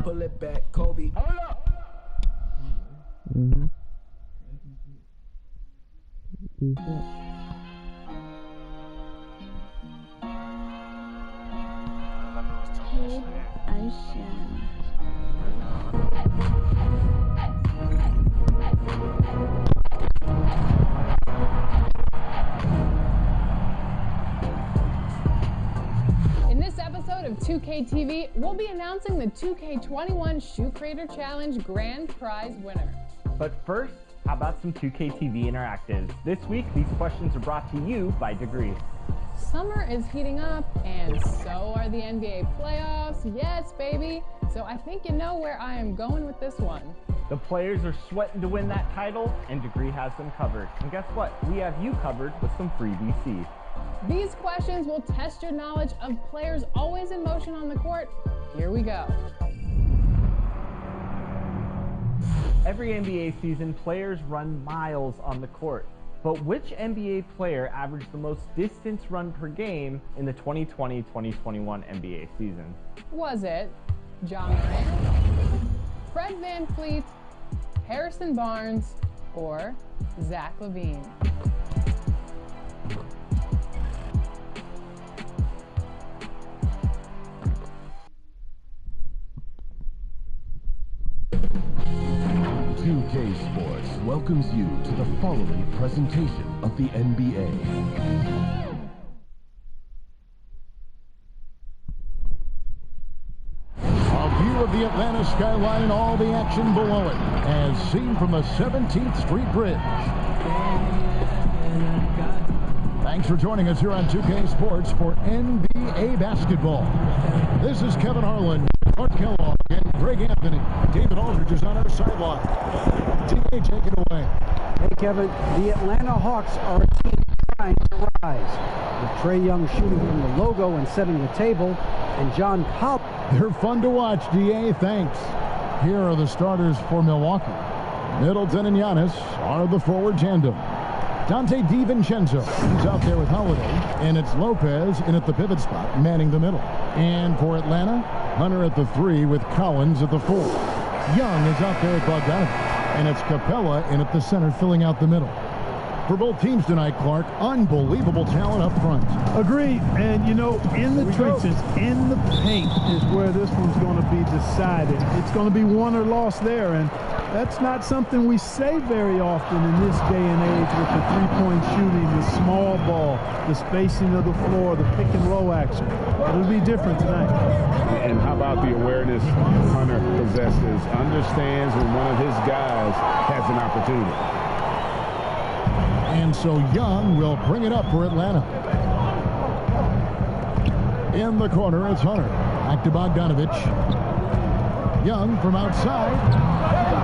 Pull it back, Kobe. Hold up. In this episode of 2K TV, we'll be announcing the 2K21 Shoe Creator Challenge Grand Prize winner. But first, how about some 2K TV interactives? This week, these questions are brought to you by Degree. Summer is heating up, and so are the NBA playoffs. Yes, baby. So I think you know where I am going with this one. The players are sweating to win that title, and Degree has them covered. And guess what? We have you covered with some free VC. These questions will test your knowledge of players always in motion on the court. Here we go. Every NBA season, players run miles on the court. But which NBA player averaged the most distance run per game in the 2020-2021 NBA season? Was it John Morant, Fred VanVleet, Harrison Barnes, or Zach LaVine? Sports welcomes you to the following presentation of the NBA. A view of the Atlanta skyline and all the action below it, as seen from the 17th Street Bridge. Thanks for joining us here on 2K Sports for NBA basketball. This is Kevin Harlan, Mark Kellogg, and Greg Anthony. David Aldridge is on our sideline. TA, take it away. Hey, Kevin, the Atlanta Hawks are a team trying to rise. With Trae Young shooting from the logo and setting the table, and John Collins. They're fun to watch, DA. Thanks. Here are the starters for Milwaukee. Middleton and Giannis are the forward tandem. Dante DiVincenzo, he's out there with Holiday, and it's Lopez in at the pivot spot, manning the middle. And for Atlanta, Hunter at the 3 with Collins at the 4. Young is out there with Bogdanovich, and it's Capella in at the center, filling out the middle. For both teams tonight, Clark, unbelievable talent up front. Agreed. And, you know, in the trenches, in the paint is where this one's going to be decided. It's going to be won or lost there, and that's not something we say very often in this day and age with the three-point shooting, the small ball, the spacing of the floor, the pick and roll action. It'll be different tonight. And how about the awareness Hunter possesses, understands when one of his guys has an opportunity. And so Young will bring it up for Atlanta. In the corner, it's Hunter. Back to Bogdanovich. Young from outside.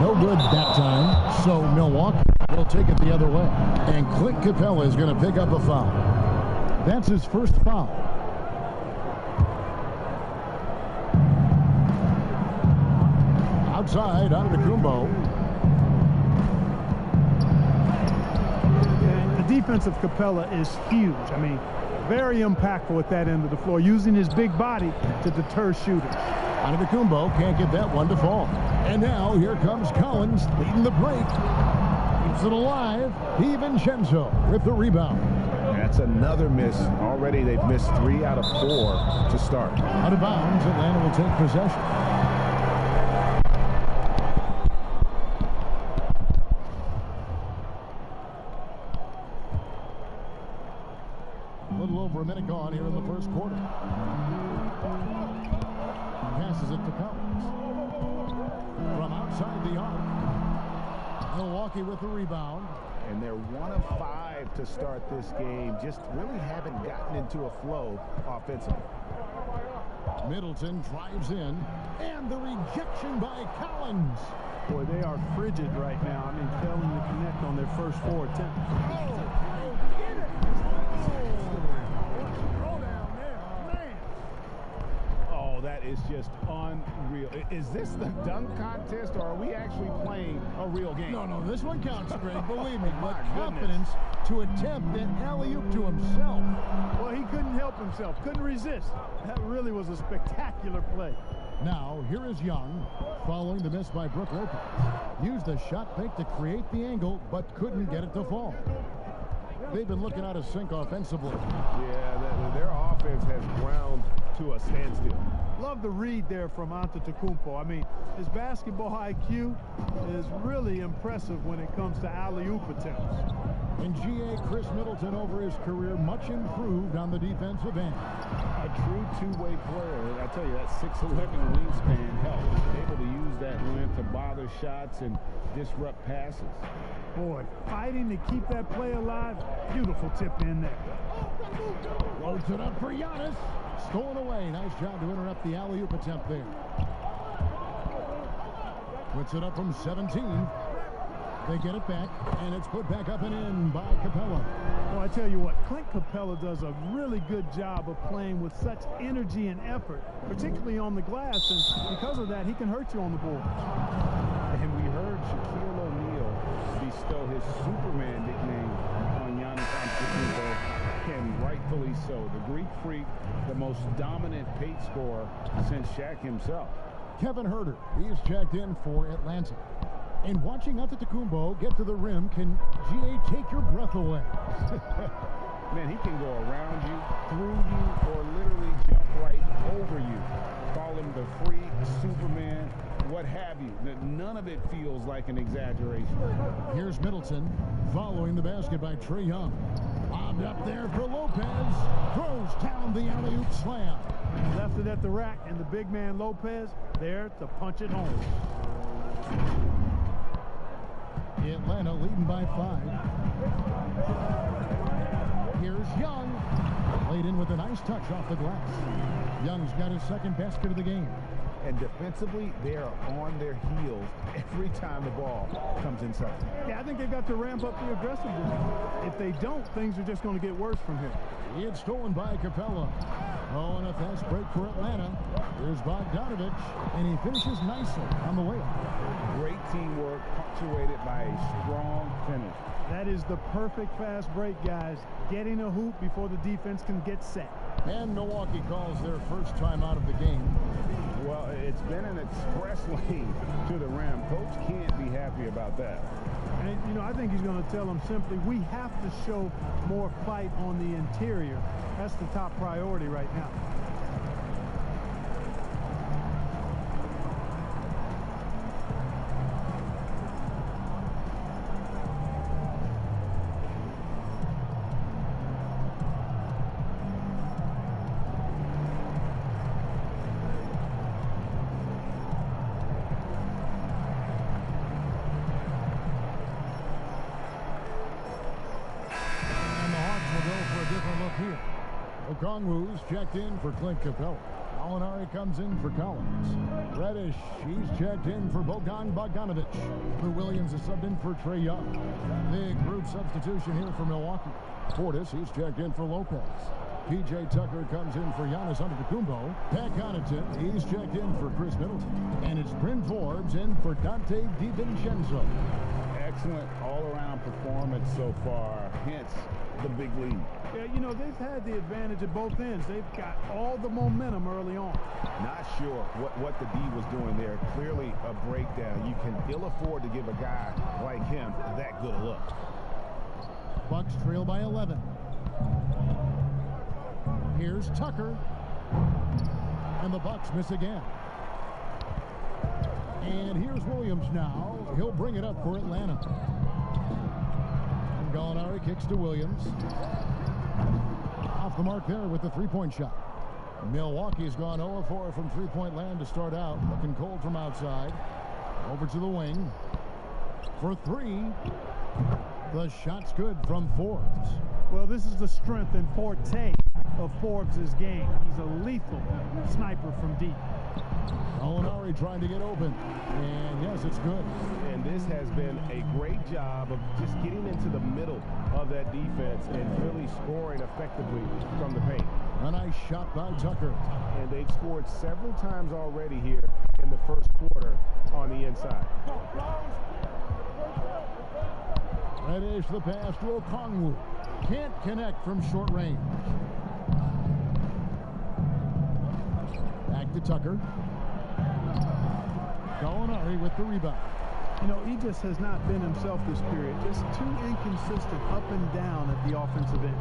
No good that time. So Milwaukee will take it the other way. And Clint Capella is going to pick up a foul. That's his first foul. Outside, Antetokounmpo. The defense of Capella is huge. I mean, very impactful at that end of the floor, using his big body to deter shooters. Antetokounmpo can't get that one to fall. And now here comes Collins leading the break. Keeps it alive. DiVincenzo with the rebound. That's another miss. Already they've missed 3 out of 4 to start. Out of bounds, Atlanta will take possession. A little over a minute gone here in the first quarter. Passes it to Collins. From outside the arc. Milwaukee with the rebound. And they're 1 of 5 to start this game. Just really haven't gotten into a flow offensively. Middleton drives in. And the rejection by Collins. Boy, they are frigid right now. I mean, failing to connect on their first 4 attempts. That is just unreal. Is this the dunk contest, or are we actually playing a real game? No, this one counts, Greg. Believe me. But confidence to attempt an alley-oop to himself. Well, he couldn't help himself. Couldn't resist. That really was a spectacular play. Now, here is Young, following the miss by Brook Lopez. Used the shot fake to create the angle, but couldn't get it to fall. They've been looking out of sync offensively. Yeah, their offense has ground to a standstill. Love the read there from Antetokounmpo. I mean, his basketball IQ is really impressive when it comes to alley-oop attempts. And GA Chris Middleton, over his career, much improved on the defensive end. A true two-way player. I tell you, that 6'11" wingspan helps. Able to use that length to bother shots and disrupt passes. Boy, fighting to keep that play alive. Beautiful tip in there. Loads it up for Giannis. Stolen away. Nice job to interrupt the alley-oop attempt there. Puts it up from 17. They get it back, and it's put back up and in by Capella. Well, I tell you what, Clint Capella does a really good job of playing with such energy and effort, particularly on the glass, and because of that, he can hurt you on the board. And we heard Shaquille O'Neal bestow his Superman nickname on Giannis Antetokounmpo, and rightfully so. The Greek Freak, the most dominant paint scorer since Shaq himself. Kevin Huerter, he's checked in for Atlanta. And watching Antetokounmpo get to the rim can, GA, take your breath away. Man, he can go around you, through you, or literally jump right over you. Call him the Freak, Superman, what have you. None of it feels like an exaggeration. Here's Middleton following the basket by Trae Young. Lobbed up there for Lopez. Throws down the alley-oop slam. Left it at the rack, and the big man Lopez there to punch it home. Atlanta leading by 5. Here's Young. Laid in with a nice touch off the glass. Young's got his second basket of the game. And defensively, they are on their heels every time the ball comes inside. Yeah, I think they've got to ramp up the aggressiveness. If they don't, things are just going to get worse from here. It's stolen by Capella. Oh, and a fast break for Atlanta. Here's Bogdanovich, and he finishes nicely on the layup. Great teamwork, punctuated by a strong finish. That is the perfect fast break, guys. Getting a hoop before the defense can get set. And Milwaukee calls their first time out of the game. Well, it's been an express lane to the rim. Coach can't be happy about that. And, you know, I think he's going to tell them simply, we have to show more fight on the interior. That's the top priority right now. Okongwu's checked in for Clint Capella. Alinari comes in for Collins. Reddish, he's checked in for Bogdanovich. Lou Williams is subbed in for Trae Young. Big group substitution here for Milwaukee. Portis, he's checked in for Lopez. P.J. Tucker comes in for Giannis Antetokounmpo. Pat Connaughton, he's checked in for Chris Middleton. And it's Bryn Forbes in for Dante DiVincenzo. Excellent all-around performance so far, hence the big lead. Yeah, you know, they've had the advantage at both ends. They've got all the momentum early on. Not sure what the D was doing there. Clearly a breakdown. You can ill afford to give a guy like him that good a look. Bucks trail by 11. Here's Tucker. And the Bucks miss again. And here's Williams now. He'll bring it up for Atlanta. And Gallinari kicks to Williams. Off the mark there with the three-point shot. Milwaukee's gone 0-4 from three-point land to start out. Looking cold from outside. Over to the wing. For three. The shot's good from Forbes. Well, this is the strength and forte of Forbes' game. He's a lethal sniper from deep. Gallinari trying to get open. And yes, it's good. And this has been a great job of just getting into the middle of that defense and really scoring effectively from the paint. A nice shot by Tucker. And they've scored several times already here in the first quarter on the inside. Reddish the pass to Okongwu. Can't connect from short range. Back to Tucker. Gallinari with the rebound. You know, he just has not been himself this period. Just too inconsistent up and down at the offensive end.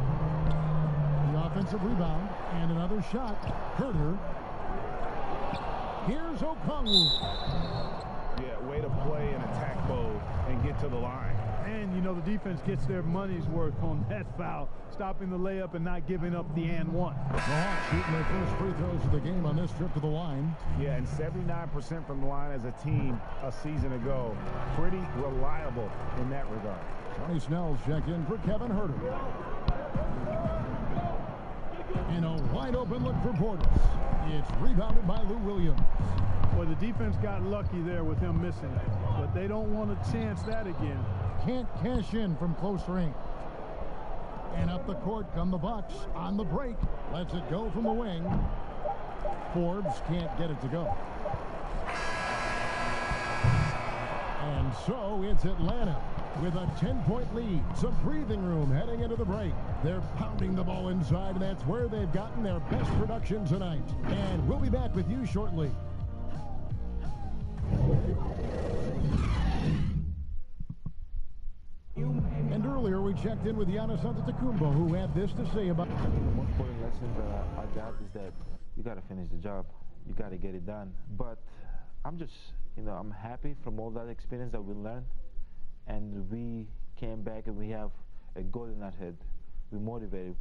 The offensive rebound and another shot. Herter. Here's Okongwu. Yeah, way to play in attack mode and get to the line. And, you know, the defense gets their money's worth on that foul, stopping the layup and not giving up the and one. The Hawks shooting their first free throws of the game on this trip to the line. Yeah, and 79% from the line as a team a season ago. Pretty reliable in that regard. Sonny Snell's checked in for Kevin Herter. And a wide open look for Portis. It's rebounded by Lou Williams. Well, the defense got lucky there with him missing it, but they don't want to chance that again. Can't cash in from close range. And up the court come the Bucks on the break. Lets it go from the wing. Forbes can't get it to go. And so it's Atlanta with a 10-point lead. Some breathing room heading into the break. They're pounding the ball inside, and that's where they've gotten their best production tonight. And we'll be back with you shortly. And earlier we checked in with Giannis Antetokounmpo, who had this to say about... The most important lesson that I got is that you got to finish the job. You got to get it done. But I'm just, I'm happy from all that experience that we learned. And we came back and we have a goal in our head. We're motivated.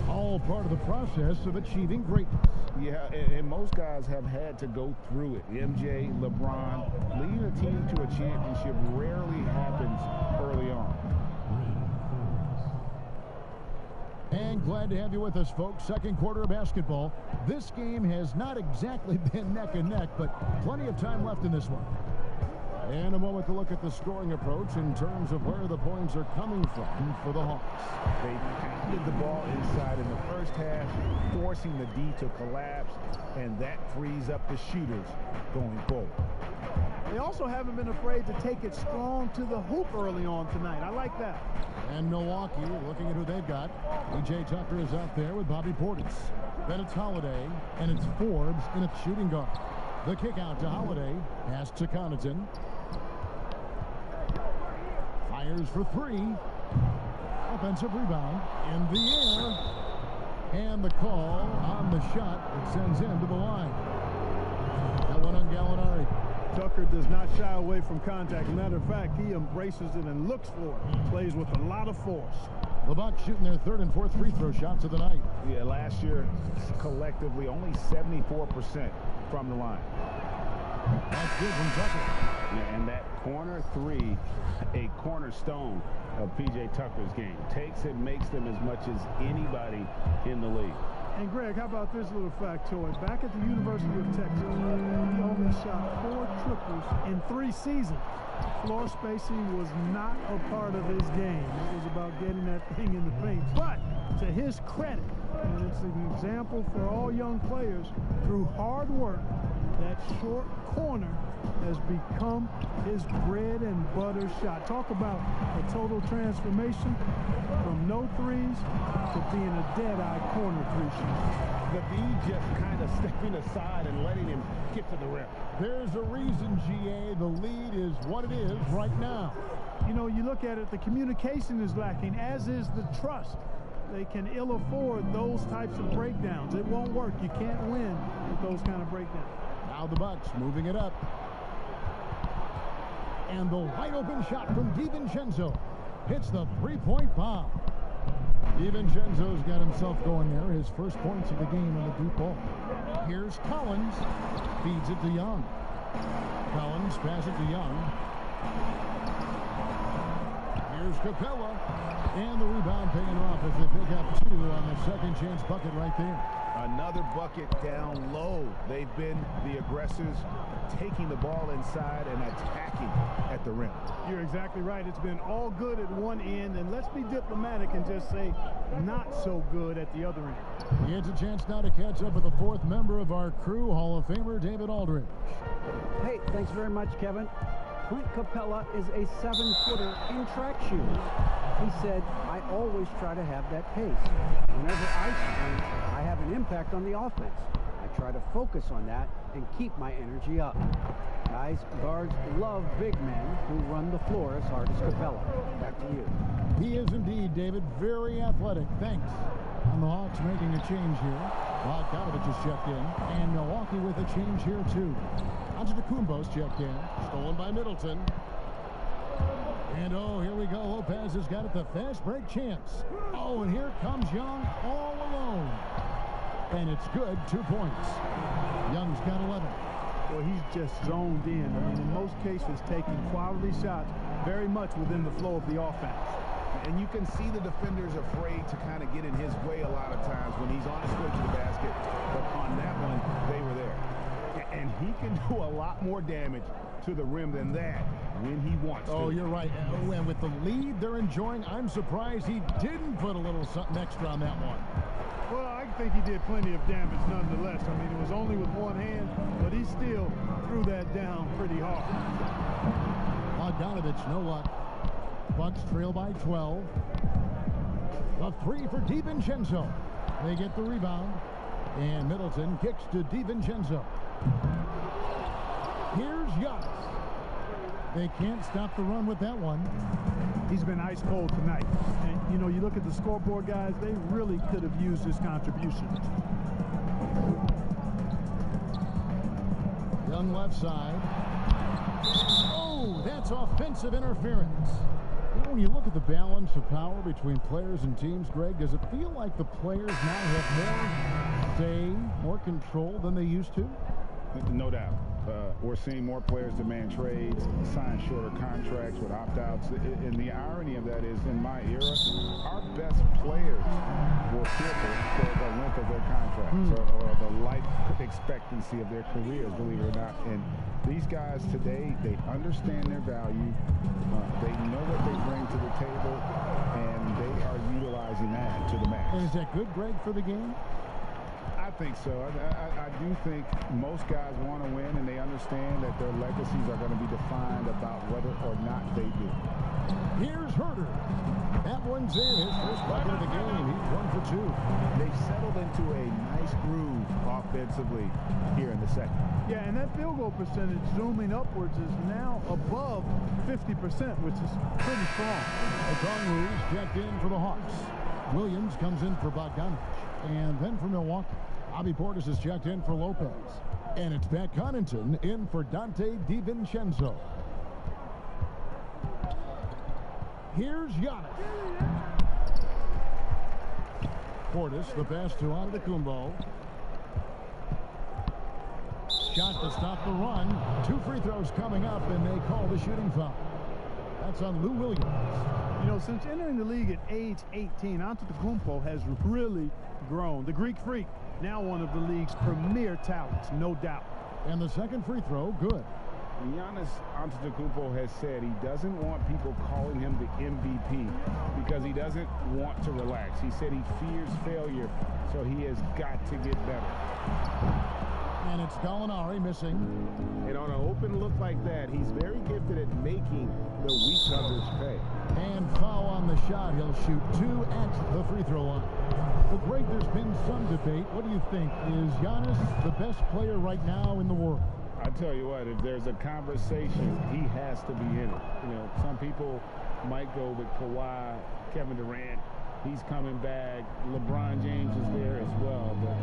All part of the process of achieving greatness. Yeah, and most guys have had to go through it. MJ, LeBron, leading a team to a championship rarely happens early on. And glad to have you with us, folks. Second quarter of basketball. This game has not exactly been neck and neck, but plenty of time left in this one. And a moment to look at the scoring approach in terms of where the points are coming from for the Hawks. They pounded the ball inside in the first half, forcing the D to collapse, and that frees up the shooters going forward. They also haven't been afraid to take it strong to the hoop early on tonight. I like that. And Milwaukee, looking at who they've got. PJ Tucker is out there with Bobby Portis. Then it's Holiday, and it's Forbes in its shooting guard. The kick out to Holiday, pass to Connaughton. Fires for three. Offensive rebound in the air. And the call on the shot that sends him to the line. That one on Gallinari. Tucker does not shy away from contact. Matter of fact, he embraces it and looks for it. Plays with a lot of force. The Bucks shooting their third and fourth free throw shots of the night. Yeah, last year, collectively, only 74% from the line. That's good from Tucker. Yeah, and that corner three, a cornerstone of P.J. Tucker's game. Takes and makes them as much as anybody in the league. And Greg, how about this little factoid? Back at the University of Texas, he only shot 4 triples in 3 seasons. Floor spacing was not a part of his game. It was about getting that thing in the paint. But to his credit, and it's an example for all young players, through hard work, that short corner has become his bread and butter shot. Talk about a total transformation from no threes to being a dead-eye corner three shot. The D just kind of stepping aside and letting him get to the rim. There's a reason, GA, the lead is what it is right now. You know, you look at it, the communication is lacking, as is the trust. They can ill afford those types of breakdowns. It won't work. You can't win with those kind of breakdowns. Now the Bucks moving it up. And the wide open shot from DiVincenzo hits the three-point bomb. DiVincenzo's got himself going there. His first points of the game on the deep ball. Here's Collins. Feeds it to Young. Collins passes it to Young. Here's Capella. And the rebound paying off as they pick up 2 on the second chance bucket right there. Another bucket down low. They've been the aggressors, taking the ball inside and attacking at the rim. You're exactly right. It's been all good at one end, and let's be diplomatic and just say not so good at the other end. He gets a chance now to catch up with the 4th member of our crew, Hall of Famer David Aldridge. Hey, thanks very much, Kevin. Clint Capella is a 7-footer in track shoes. He said, I always try to have that pace. Whenever I sprint, I have an impact on the offense. I try to focus on that and keep my energy up. Guys, guards love big men who run the floor as hard as Capella. Back to you. He is indeed, David, very athletic. Thanks. And the Hawks making a change here. Bogdanovich has checked in. And Milwaukee with a change here, too. Antetokounmpo's checked in. Stolen by Middleton. And, oh, here we go. Lopez has got it, the fast break chance. Oh, and here comes Young all alone. And it's good, 2 points. Young's got 11. Well, he's just zoned in. I mean, in most cases, taking quality shots very much within the flow of the offense. And you can see the defenders afraid to kind of get in his way a lot of times when he's on his way to the basket. But on that one, they were there. And he can do a lot more damage to the rim than that when he wants to. Oh, you're right. And with the lead they're enjoying, I'm surprised he didn't put a little something extra on that one. Well, I think he did plenty of damage nonetheless. I mean, it was only with one hand, but he still threw that down pretty hard. Bogdanovich, no luck. Bucks trail by 12. A three for DiVincenzo. They get the rebound. And Middleton kicks to DiVincenzo. Here's Giannis. They can't stop the run with that one. He's been ice cold tonight. And, you know, you look at the scoreboard, guys, they really could have used his contribution. Young left side. Oh, that's offensive interference. You know, when you look at the balance of power between players and teams, Greg, does it feel like the players now have more say, more control than they used to? No doubt. We're seeing more players demand trades, sign shorter contracts with opt-outs. And the irony of that is, in my era, our best players were fearful for the length of their contracts or the life expectancy of their careers, believe it or not. And these guys today, they understand their value. They know what they bring to the table, and they are utilizing that to the max. And is that good, Greg, for the game? I think so. I do think most guys want to win, and they understand that their legacies are going to be defined about whether or not they do. Here's Herter. That one's in. His first bucket of the game. He's 1 for 2. They've settled into a nice groove offensively here in the second. Yeah, and that field goal percentage zooming upwards is now above 50%, which is pretty strong. Okongwu's checked in for the Hawks. Williams comes in for Bogdanovich. And then for Milwaukee, Bobby Portis is checked in for Lopez. And it's Pat Connaughton in for Dante DiVincenzo. Here's Giannis. Portis, the pass to Antetokounmpo. Shot to stop the run. 2 free throws coming up, and they call the shooting foul. That's on Lou Williams. You know, since entering the league at age 18, Antetokounmpo has really grown. The Greek Freak, now one of the league's premier talents, no doubt. And the second free throw, good. Giannis Antetokounmpo has said he doesn't want people calling him the MVP because he doesn't want to relax. He said he fears failure, so he has got to get better. And it's Gallinari missing. And on an open look like that, he's very gifted at making the weak numbers pay. And foul on the shot. He'll shoot 2 at the free throw line. Well, Greg, there's been some debate. What do you think? Is Giannis the best player right now in the world? I tell you what, if there's a conversation, he has to be in it. You know, some people might go with Kawhi, Kevin Durant. He's coming back. LeBron James is there as well. But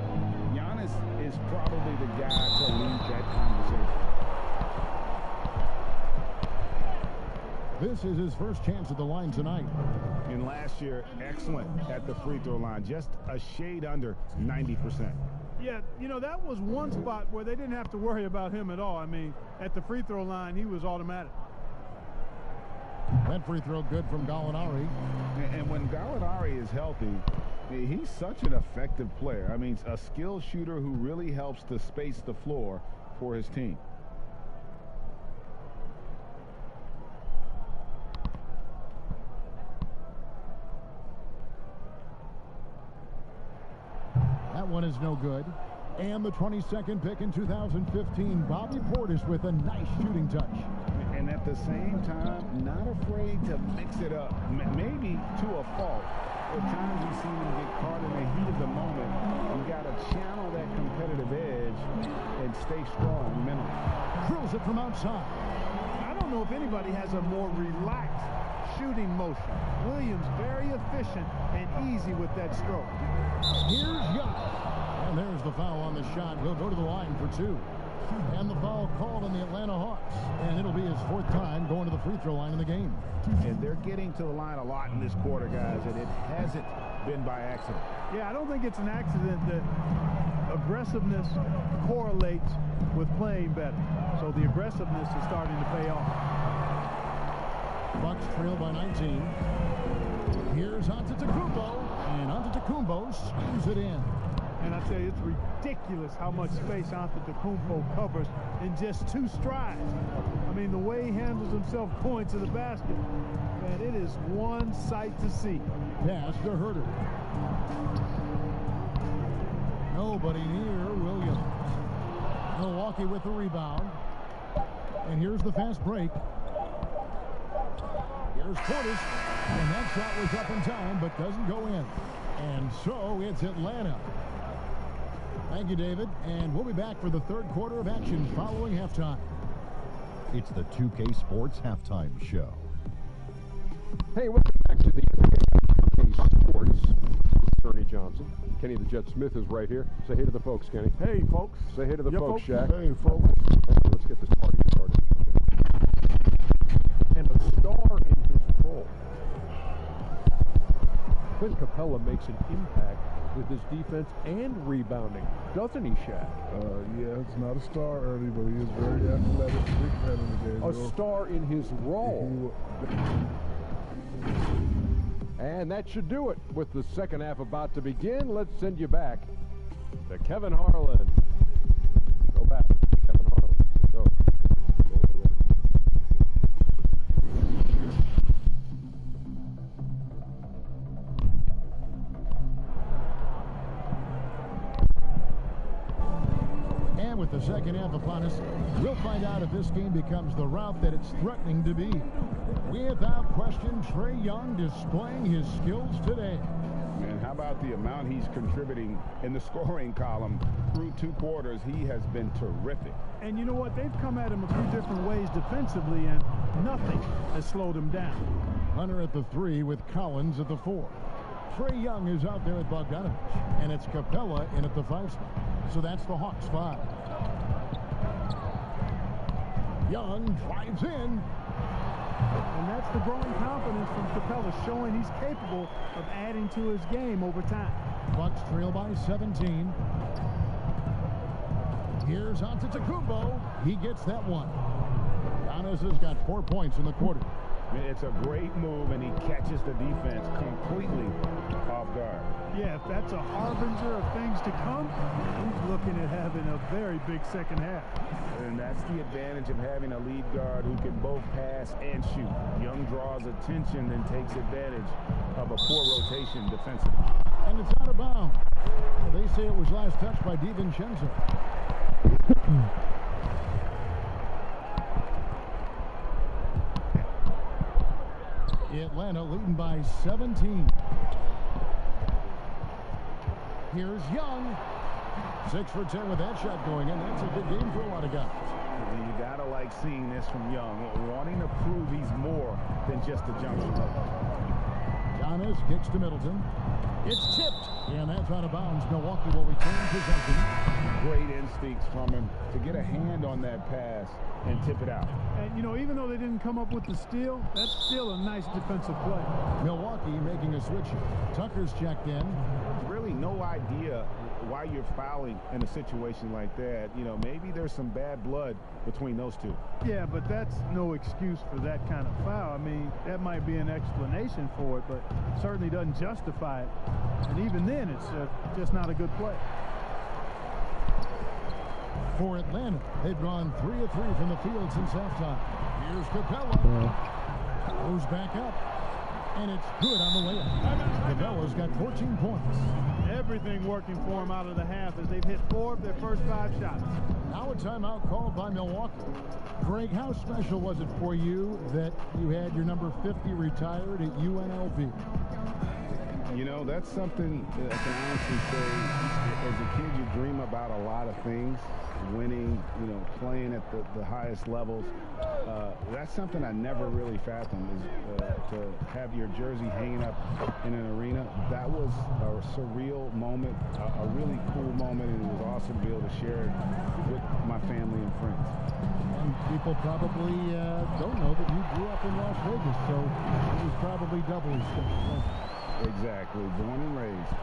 Giannis is probably the guy to lead that conversation. This is his first chance at the line tonight. And last year, excellent at the free throw line. Just a shade under 90%. Yeah, you know, that was one spot where they didn't have to worry about him at all. I mean, at the free throw line, he was automatic. That free throw good from Gallinari. And when Gallinari is healthy, he's such an effective player. I mean, a skilled shooter who really helps to space the floor for his team. That one is no good. And the 22nd pick in 2015, Bobby Portis with a nice shooting touch. And at the same time, not afraid to mix it up, maybe to a fault. At times we've seen him get caught in the heat of the moment. You got to channel that competitive edge and stay strong mentally. Drills it from outside. I don't know if anybody has a more relaxed shooting motion. Williams very efficient and easy with that stroke. Here's Young. And there's the foul on the shot. He'll go to the line for 2. And the foul called on the Atlanta Hawks. And it'll be his 4th time going to the free throw line in the game. And they're getting to the line a lot in this quarter, guys, and it hasn't been by accident. Yeah, I don't think it's an accident that aggressiveness correlates with playing better. So the aggressiveness is starting to pay off. Bucks trail by 19. Here's Antetokounmpo. And Antetokounmpo slams it in. And I tell you, it's ridiculous how much space Antetokounmpo covers in just 2 strides. I mean, the way he handles himself going to the basket, man, it is one sight to see. Pass to Herter. Nobody near Williams. Milwaukee with the rebound. And here's the fast break. Here's Portis. And that shot was up in time, but doesn't go in. And so it's Atlanta. Thank you, David. And we'll be back for the 3rd quarter of action following halftime. It's the 2K Sports Halftime Show. Hey, welcome back to the 2K Sports. Ernie Johnson. Kenny the Jet Smith is right here. Say hey to the folks, Kenny. Hey, folks. Say hey to the folks, Shaq. Hey, folks. Let's get this party started. And a star in his role. Clint Capella makes an impact with his defense and rebounding, doesn't he, Shaq? Yeah, it's not a star early, but he is very athletic, big man in the game. A star in his role. And that should do it. With the second half about to begin, let's send you back to Kevin Harlan. Go back, Kevin Harlan. Go. And with the second half upon us, we'll find out if this game becomes the route that it's threatening to be. Without question, Trae Young displaying his skills today. And how about the amount he's contributing in the scoring column through 2 quarters? He has been terrific. And you know what? They've come at him a few different ways defensively, and nothing has slowed him down. Hunter at the 3 with Collins at the 4. Trae Young is out there at Bogdanovich, and it's Capella in at the 5 spot. So that's the Hawks 5. Young drives in. And that's the growing confidence from Capella, showing he's capable of adding to his game over time. Bucks trail by 17. Here's Antetokounmpo. He gets that one. Giannis has got 4 points in the quarter. It's a great move, and he catches the defense completely off guard. Yeah, if that's a harbinger of things to come, he's looking at having a very big second half. And that's the advantage of having a lead guard who can both pass and shoot. Young draws attention and takes advantage of a poor rotation defensively. And it's out of bounds. They say it was last touched by DiVincenzo. Atlanta leading by 17. Here's Young. 6 for 10 with that shot going in. That's a good game for a lot of guys. And you gotta like seeing this from Young, wanting to prove he's more than just a jump shooter. Giannis kicks to Middleton. It's tipped. And that's out of bounds. Milwaukee will return possession. Great instincts from him to get a hand on that pass and tip it out. And, you know, even though they didn't come up with the steal, that's still a nice defensive play. Milwaukee making a switch. Tucker's checked in. There's really no idea why you're fouling in a situation like that. You know, maybe there's some bad blood between those two. Yeah, but that's no excuse for that kind of foul. I mean, that might be an explanation for it, but certainly doesn't justify it. And even then, it's just not a good play. For Atlanta, they've gone 3 of 3 from the field since halftime. Here's Capella. Goes back up. And it's good on the layup. Capella's got 14 points. Everything working for him out of the half as they've hit 4 of their first 5 shots. Now a timeout called by Milwaukee. Greg, how special was it for you that you had your number 50 retired at UNLV? You know, that's something that I can honestly say. As a kid, you dream about a lot of things. Winning, you know, playing at the highest levels. That's something I never really fathomed, is to have your jersey hanging up in an arena. That was a surreal moment, a really cool moment, and it was awesome to be able to share it with my family and friends. And people probably don't know that you grew up in Las Vegas, so it was probably doubly special. Exactly, born and raised.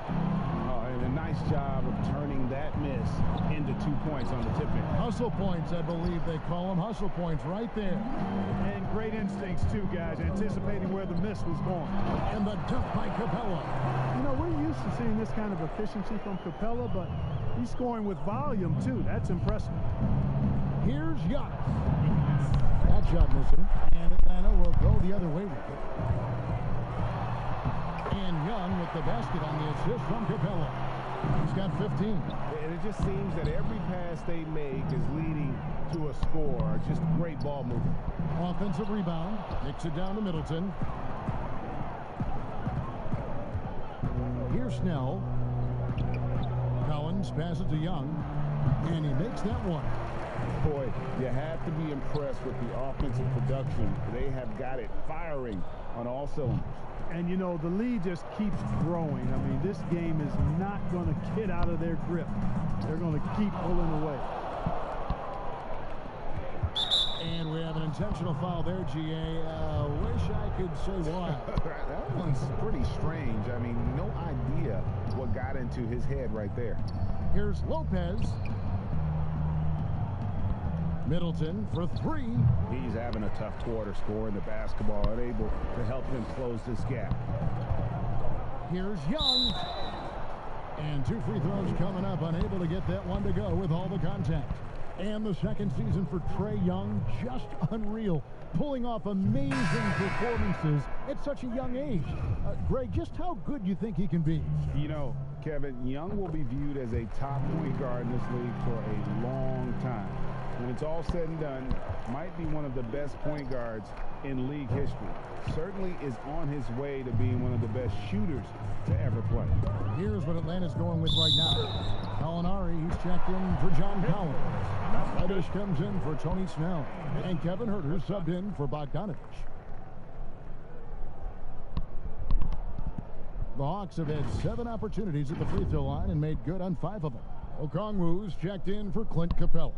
And a nice job of turning that miss into 2 points on the tip-in. Hustle points, I believe they call them. Hustle points right there. And great instincts, too, guys, anticipating where the miss was going. And the dunk by Capella. You know, we're used to seeing this kind of efficiency from Capella, but he's scoring with volume, too. That's impressive. Here's Giannis. That shot missing. And Atlanta will go the other way with it. And Young with the basket on the assist from Capella. He's got 15. And it just seems that every pass they make is leading to a score. Just great ball movement. Offensive rebound. Kicks it down to Middleton. Here's Snell. Collins passes to Young. And he makes that one. Boy, you have to be impressed with the offensive production. They have got it firing on all cylinders. And, you know, the lead just keeps growing. I mean, this game is not going to get out of their grip. They're going to keep pulling away. And we have an intentional foul there, GA. Wish I could say why. That one's pretty strange. I mean, no idea what got into his head right there. Here's Lopez. Middleton for three. He's having a tough quarter, scoring the basketball, unable to help them close this gap. Here's Young. And 2 free throws coming up, unable to get that one to go with all the contact. And the second season for Trae Young, just unreal. Pulling off amazing performances at such a young age. Greg, just how good do you think he can be? You know, Kevin, Young will be viewed as a top point guard in this league for a long time. When it's all said and done, might be one of the best point guards in league history. Certainly is on his way to being one of the best shooters to ever play. Here's what Atlanta's going with right now. Gallinari, he's checked in for John Collins. Reddish comes in for Tony Snell. And Kevin Huerter subbed in for Bogdanovich. The Hawks have had 7 opportunities at the free throw line and made good on 5 of them. Okongwu's checked in for Clint Capella.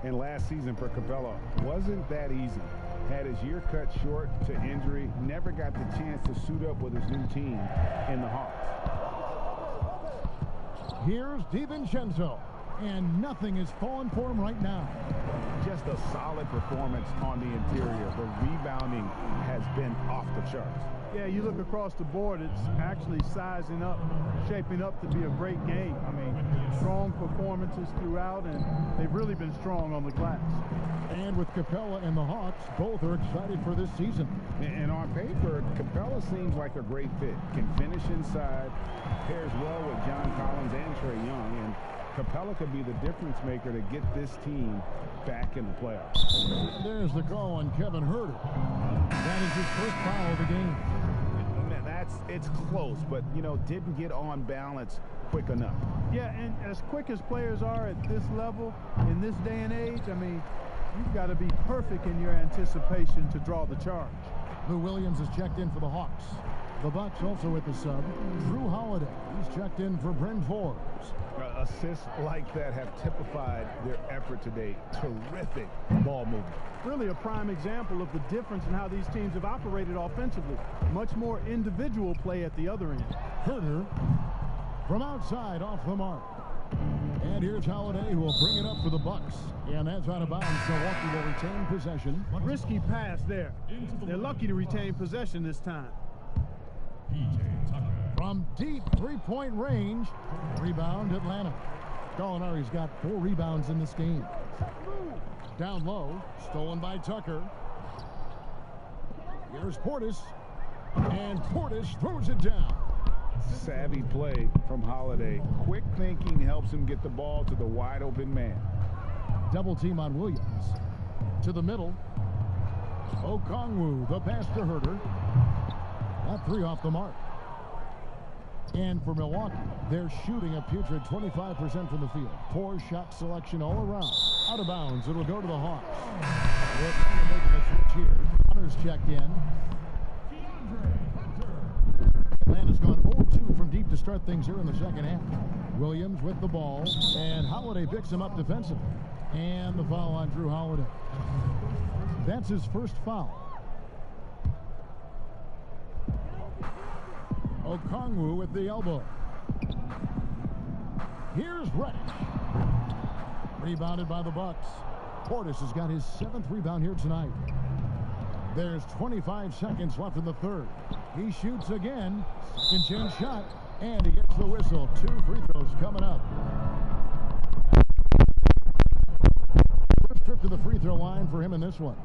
And last season for Capella wasn't that easy. Had his year cut short to injury, never got the chance to suit up with his new team in the Hawks. Here's DiVincenzo, and nothing is falling for him right now. Just a solid performance on the interior. The rebounding has been off the charts. Yeah, you look across the board, it's actually sizing up, shaping up to be a great game. I mean, strong performances throughout, and they've really been strong on the glass. And with Capella and the Hawks, both are excited for this season. And on paper, Capella seems like a great fit. Can finish inside, pairs well with John Collins and Trae Young, and Capella could be the difference maker to get this team back in the playoffs. There's the call on Kevin Huerter. That is his first foul of the game. It's close, but, you know, didn't get on balance quick enough. Yeah, and as quick as players are at this level, in this day and age, I mean, you've got to be perfect in your anticipation to draw the charge. Lou Williams is checked in for the Hawks. The Bucks also at the sub. Drew Holiday, he's checked in for Bryn Forbes. Assists like that have typified their effort today. Terrific ball movement. Really a prime example of the difference in how these teams have operated offensively. Much more individual play at the other end. Huerter from outside off the mark. And here's Holiday, who will bring it up for the Bucks. And that's out of bounds. Milwaukee will retain possession. Risky pass there. They're lucky to retain possession this time. From deep three-point range. Rebound Atlanta. Gallinari's got 4 rebounds in this game. Down low. Stolen by Tucker. Here's Portis. And Portis throws it down. Savvy play from Holiday. Quick thinking helps him get the ball to the wide open man. Double team on Williams. To the middle. Okongwu, the pass to Herter. That 3 off the mark. And for Milwaukee, they're shooting a putrid 25% from the field. Poor shot selection all around. Out of bounds. It'll go to the Hawks. They're trying to make a switch here. Hunter's checked in. Atlanta's gone 0-2 from deep to start things here in the second half. Williams with the ball, and Holiday picks him up defensively. And the foul on Drew Holiday. That's his first foul. Okongwu with the elbow. Here's Reddish. Rebounded by the Bucks. Portis has got his 7th rebound here tonight. There's 25 seconds left in the third. He shoots again. Second chance shot. And he gets the whistle. 2 free throws coming up. First trip to the free throw line for him in this one.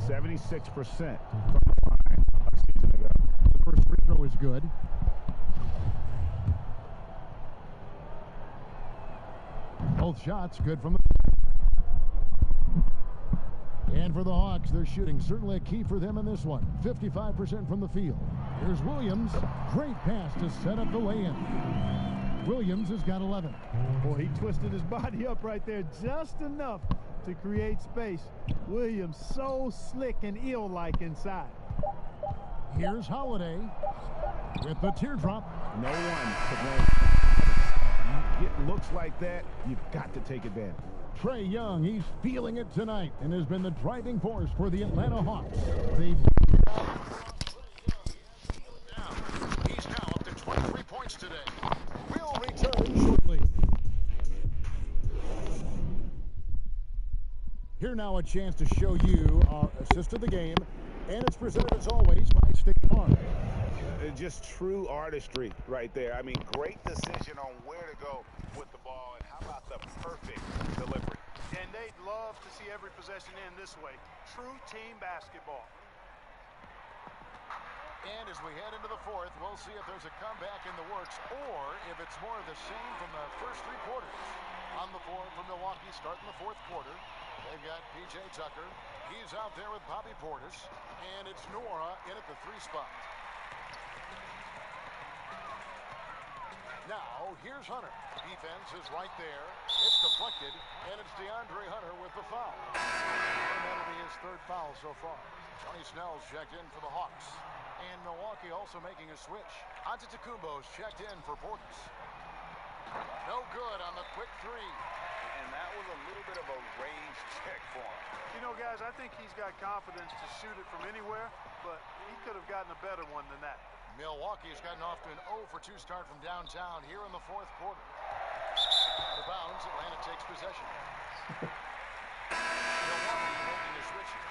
76% from the line a season ago. The first free throw is good. Both shots good from the... And for the Hawks, they're shooting certainly a key for them in this one. 55% from the field. Here's Williams. Great pass to set up the lay-in. Williams has got 11. Boy, he twisted his body up right there just enough to create space. Williams so slick and ill-like inside. Here's Holiday with the teardrop. No one could win. You get looks like that, you've got to take advantage. Trae Young, he's feeling it tonight and has been the driving force for the Atlanta Hawks. He's now up to 23 points today. We'll return shortly. Here now a chance to show you our assist of the game, and it's presented as always by State Farm. Just true artistry right there. I mean, great decision on where to go with the ball, and how about the perfect delivery. And they'd love to see every possession end this way. True team basketball. And as we head into the fourth, we'll see if there's a comeback in the works or if it's more of the same from the first 3 quarters. On the floor for Milwaukee, starting the fourth quarter, they've got P.J. Tucker. He's out there with Bobby Portis, and it's Noura in at the 3 spot. Now, here's Hunter. Defense is right there. It's deflected, and it's DeAndre Hunter with the foul. And that'll be his 3rd foul so far. Johnny Snell's checked in for the Hawks. And Milwaukee also making a switch. Antetokounmpo's checked in for Portis. No good on the quick 3. And that was a little bit of a range check for him. You know, guys, I think he's got confidence to shoot it from anywhere, but he could have gotten a better one than that. Milwaukee's gotten off to an 0-for-2 start from downtown here in the fourth quarter. Out of bounds, Atlanta takes possession. Milwaukee making a switch here.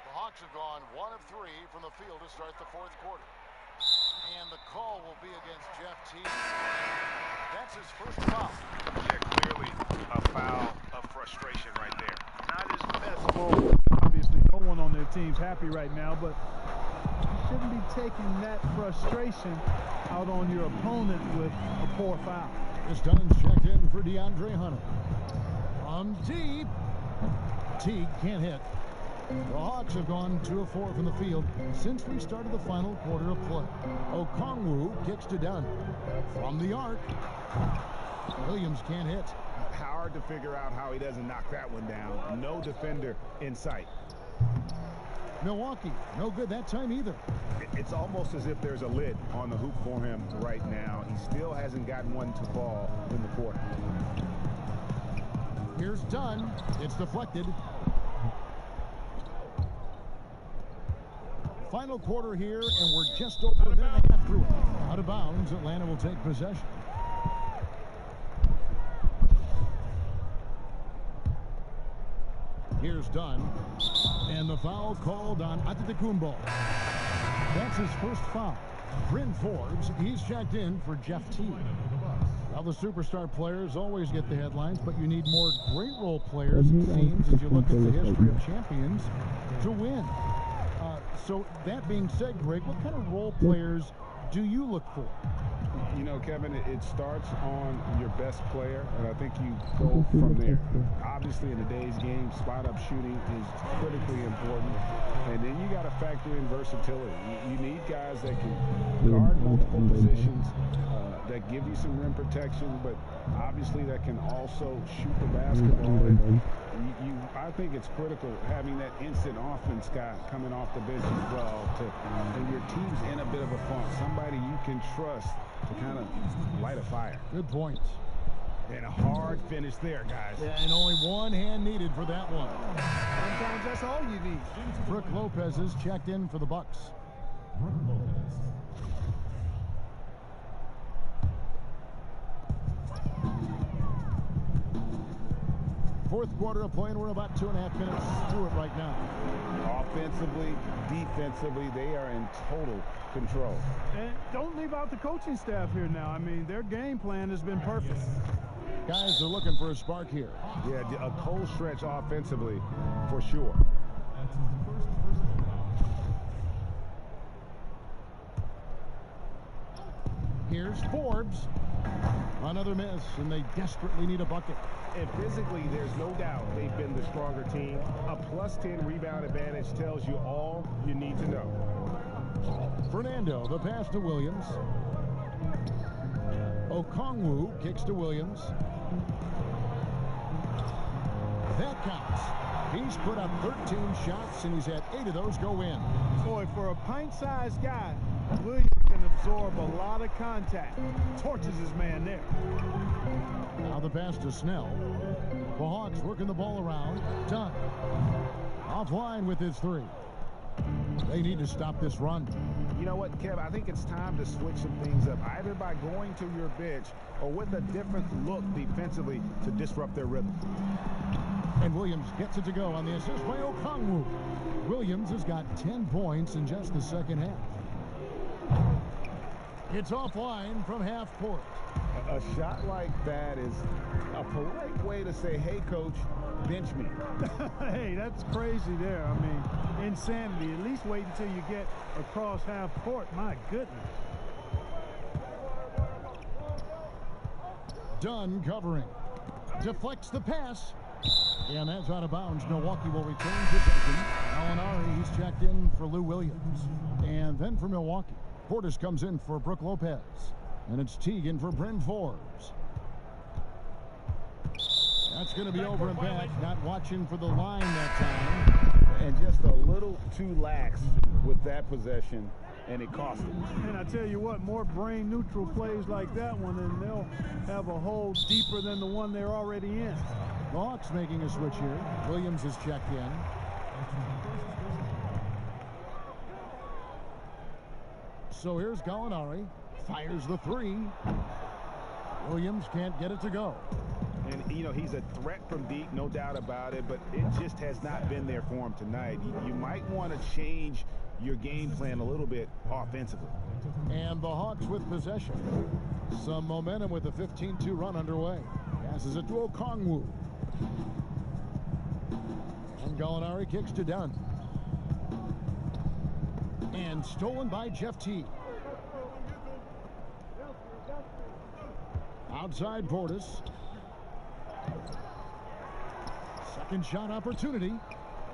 The Hawks have gone 1 of 3 from the field to start the fourth quarter. And the call will be against Jeff Teague. That's his first foul. Yeah, clearly a foul of frustration right there. Not his best move. Obviously, no one on their team's happy right now, but you shouldn't be taking that frustration out on your opponent with a poor foul. This Dunn's checked in for DeAndre Hunter. From deep. Teague can't hit. The Hawks have gone 2 of 4 from the field since we started the final quarter of play. Okongwu kicks to Dunn. From the arc. Williams can't hit. Hard to figure out how he doesn't knock that one down. No defender in sight. Milwaukee, no good that time either. It's almost as if there's a lid on the hoop for him right now. He still hasn't gotten one to fall in the quarter. Here's Dunn. It's deflected. Final quarter here, and we're just over a minute and a half through it. Out of bounds, Atlanta will take possession. Here's Dunn, and the foul called on Antetokounmpo. That's his first foul. Bryn Forbes, he's checked in for Jeff Teague. Now the superstar players always get the headlines, but you need more great role players, it seems, as you look at the history of champions, to win. So that being said, Greg, what kind of role players do you look for? You know, Kevin, it starts on your best player, and I think you go from there. Obviously, in today's game, spot-up shooting is critically important, and then you got to factor in versatility. You need guys that can guard multiple positions, that give you some rim protection, but obviously that can also shoot the basketball. And I think it's critical having that instant offense guy coming off the bench as well, and your team's in a bit of a funk. Somebody you can trust to kind of light a fire. Good point. And a hard finish there, guys. Yeah, and only one hand needed for that one. Sometimes that's all you need. Brook Lopez is checked in for the Bucks. Fourth quarter of play, and we're about 2.5 minutes through it right now. Offensively, defensively, they are in total control. And don't leave out the coaching staff here now. I mean, their game plan has been perfect. Guys are looking for a spark here. Yeah, a cold stretch offensively for sure. Here's Forbes. Another miss, and they desperately need a bucket. And physically, there's no doubt they've been the stronger team. A +10 rebound advantage tells you all you need to know. Fernando, the pass to Williams. Okongwu kicks to Williams. That counts. He's put up 13 shots, and he's had 8 of those go in. Boy, for a pint-sized guy, Williams can absorb a lot of contact. Torches his man there. Now the pass to Snell. The Hawks working the ball around. Dunn. Offline with his 3. They need to stop this run. You know what, Kev? I think it's time to switch some things up, either by going to your bench or with a different look defensively to disrupt their rhythm. And Williams gets it to go on the assist by Okongwu. Williams has got 10 points in just the second half. It's offline from half court. A shot like that is a polite way to say, hey, coach, bench me. Hey, that's crazy there. I mean, insanity. At least wait until you get across half court. My goodness. Dunn covering. Deflects the pass. And that's out of bounds. Milwaukee will return possession. Alinari, he's checked in for Lou Williams. And then for Milwaukee, Portis comes in for Brook Lopez. And it's Teagan for Bryn Forbes. That's going to be over and back. Not watching for the line that time. And just a little too lax with that possession, and it cost him. And I tell you what, more brain-neutral plays like that one, and they'll have a hole deeper than the one they're already in. The Hawks making a switch here. Williams is checked in. So here's Gallinari. Fires the 3. Williams can't get it to go. And, you know, he's a threat from deep, no doubt about it, but it just has not been there for him tonight. You might want to change your game plan a little bit offensively. And the Hawks with possession. Some momentum with a 15-2 run underway. Passes it to Okongwu. And Gallinari kicks to Dunn. And stolen by Jeff Teague. Outside Portis. Second shot opportunity.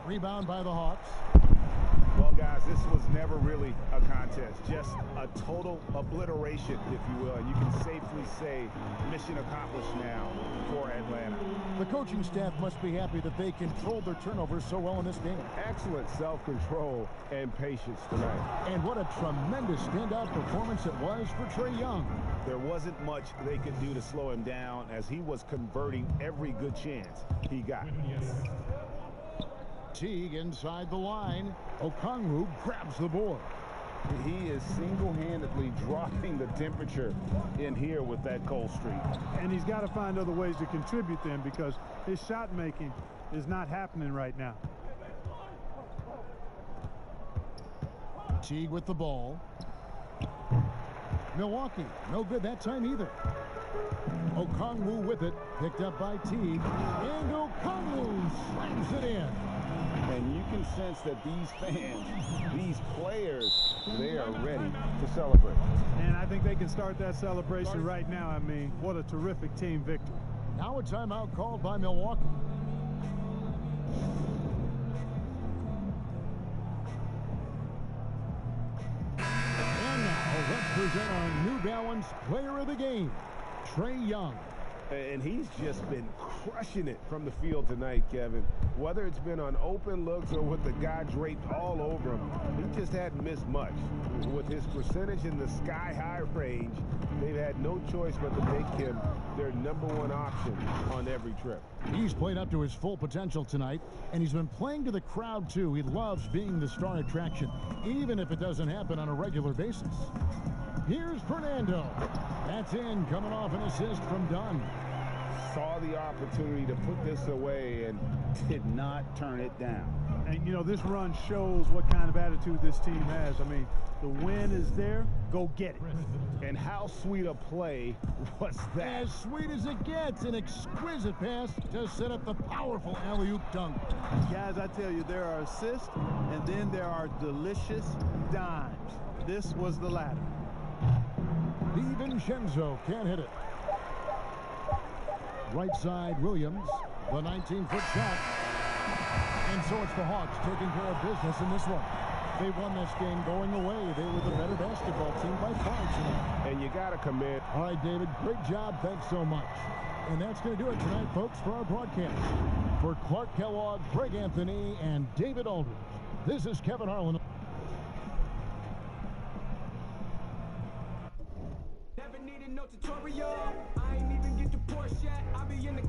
Rebound by the Hawks. Well, guys, this was never really a contest. Just a total obliteration, if you will. And you can safely say mission accomplished now for Atlanta. The coaching staff must be happy that they controlled their turnovers so well in this game. Excellent self-control and patience tonight. And what a tremendous standout performance it was for Trae Young. There wasn't much they could do to slow him down as he was converting every good chance he got. Teague inside the line. Okongwu grabs the board. He is single-handedly dropping the temperature in here with that cold streak. And he's got to find other ways to contribute then, because his shot making is not happening right now. Teague with the ball. Milwaukee, no good that time either. Okongwu with it, picked up by Teague. And Okongwu slams it in. And you can sense that these fans, these players, they are ready to celebrate. And I think they can start that celebration right now. I mean, what a terrific team victory. Now a timeout called by Milwaukee. And now let's present our New Balance Player of the Game, Trae Young. And he's just been crushing it from the field tonight, Kevin. Whether it's been on open looks or with the guy draped all over him, he just hadn't missed much. With his percentage in the sky-high range, they've had no choice but to make him their #1 option on every trip. He's played up to his full potential tonight, and he's been playing to the crowd, too. He loves being the star attraction, even if it doesn't happen on a regular basis. Here's Fernando. That's in, coming off an assist from Dunn. Saw the opportunity to put this away and did not turn it down. And, you know, this run shows what kind of attitude this team has. I mean, the win is there. Go get it. And how sweet a play was that? As sweet as it gets, an exquisite pass to set up the powerful alley-oop dunk. Guys, I tell you, there are assists, and then there are delicious dimes. This was the latter. DiVincenzo can't hit it. Right side, Williams, the 19-foot shot. And so it's the Hawks taking care of business in this one. They won this game going away. They were the better basketball team by far tonight. And you got to commit. All right, David, great job. Thanks so much. And that's going to do it tonight, folks, for our broadcast. For Clark Kellogg, Greg Anthony, and David Aldridge, this is Kevin Harlan. Never needed no tutorial. I ain't even get the Porsche yet. I'll be in the